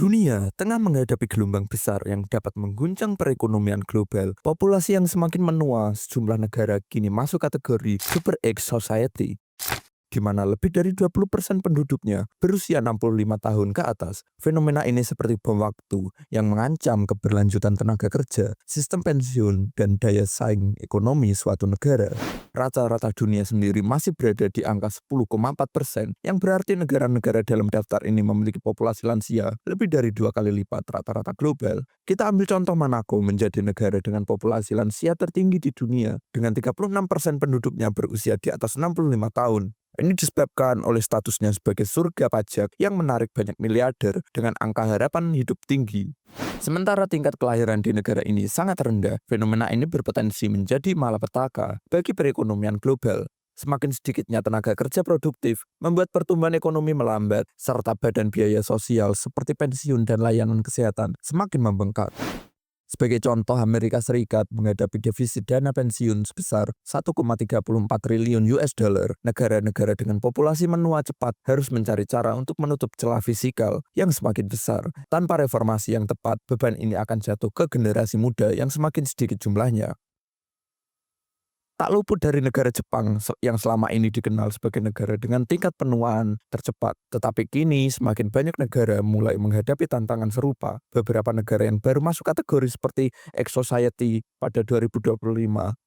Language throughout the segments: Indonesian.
Dunia tengah menghadapi gelombang besar yang dapat mengguncang perekonomian global. Populasi yang semakin menua, sejumlah negara kini masuk kategori Super Age Society, di mana lebih dari 20% penduduknya berusia 65 tahun ke atas. Fenomena ini seperti bom waktu yang mengancam keberlanjutan tenaga kerja, sistem pensiun, dan daya saing ekonomi suatu negara. Rata-rata dunia sendiri masih berada di angka 10,4%, yang berarti negara-negara dalam daftar ini memiliki populasi lansia lebih dari 2 kali lipat rata-rata global. Kita ambil contoh Monaco menjadi negara dengan populasi lansia tertinggi di dunia, dengan 36% penduduknya berusia di atas 65 tahun. Ini disebabkan oleh statusnya sebagai surga pajak yang menarik banyak miliarder dengan angka harapan hidup tinggi. Sementara tingkat kelahiran di negara ini sangat rendah, fenomena ini berpotensi menjadi malapetaka bagi perekonomian global. Semakin sedikitnya tenaga kerja produktif membuat pertumbuhan ekonomi melambat, serta badan biaya sosial seperti pensiun dan layanan kesehatan semakin membengkak. Sebagai contoh, Amerika Serikat menghadapi defisit dana pensiun sebesar 1,34 triliun US dollar. Negara-negara dengan populasi menua cepat harus mencari cara untuk menutup celah fiskal yang semakin besar. Tanpa reformasi yang tepat, beban ini akan jatuh ke generasi muda yang semakin sedikit jumlahnya. Tak luput dari negara Jepang yang selama ini dikenal sebagai negara dengan tingkat penuaan tercepat. Tetapi kini semakin banyak negara mulai menghadapi tantangan serupa. Beberapa negara yang baru masuk kategori seperti Ex-Society pada 2025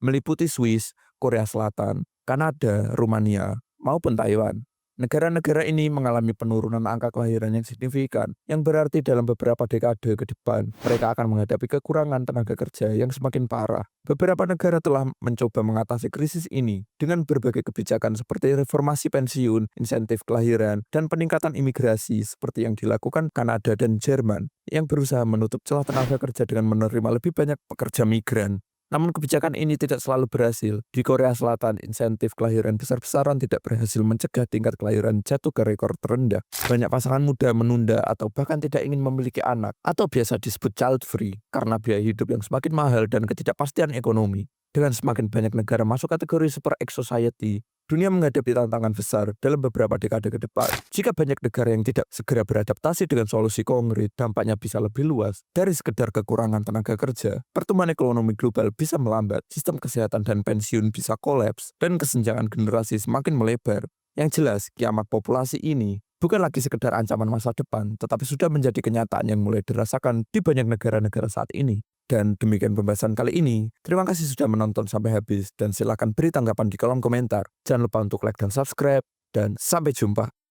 meliputi Swiss, Korea Selatan, Kanada, Rumania, maupun Taiwan. Negara-negara ini mengalami penurunan angka kelahiran yang signifikan, yang berarti dalam beberapa dekade ke depan, mereka akan menghadapi kekurangan tenaga kerja yang semakin parah. Beberapa negara telah mencoba mengatasi krisis ini dengan berbagai kebijakan seperti reformasi pensiun, insentif kelahiran, dan peningkatan imigrasi seperti yang dilakukan Kanada dan Jerman, yang berusaha menutup celah tenaga kerja dengan menerima lebih banyak pekerja migran. Namun kebijakan ini tidak selalu berhasil. Di Korea Selatan, insentif kelahiran besar-besaran tidak berhasil mencegah tingkat kelahiran jatuh ke rekor terendah. Banyak pasangan muda menunda atau bahkan tidak ingin memiliki anak, atau biasa disebut child free, karena biaya hidup yang semakin mahal dan ketidakpastian ekonomi. Dengan semakin banyak negara masuk kategori Super Age Society, dunia menghadapi tantangan besar dalam beberapa dekade ke depan. Jika banyak negara yang tidak segera beradaptasi dengan solusi konkret, dampaknya bisa lebih luas dari sekedar kekurangan tenaga kerja. Pertumbuhan ekonomi global bisa melambat, sistem kesehatan dan pensiun bisa kolaps, dan kesenjangan generasi semakin melebar. Yang jelas, kiamat populasi ini bukan lagi sekedar ancaman masa depan, tetapi sudah menjadi kenyataan yang mulai dirasakan di banyak negara-negara saat ini. Dan demikian pembahasan kali ini. Terima kasih sudah menonton sampai habis dan silakan beri tanggapan di kolom komentar. Jangan lupa untuk like dan subscribe dan sampai jumpa.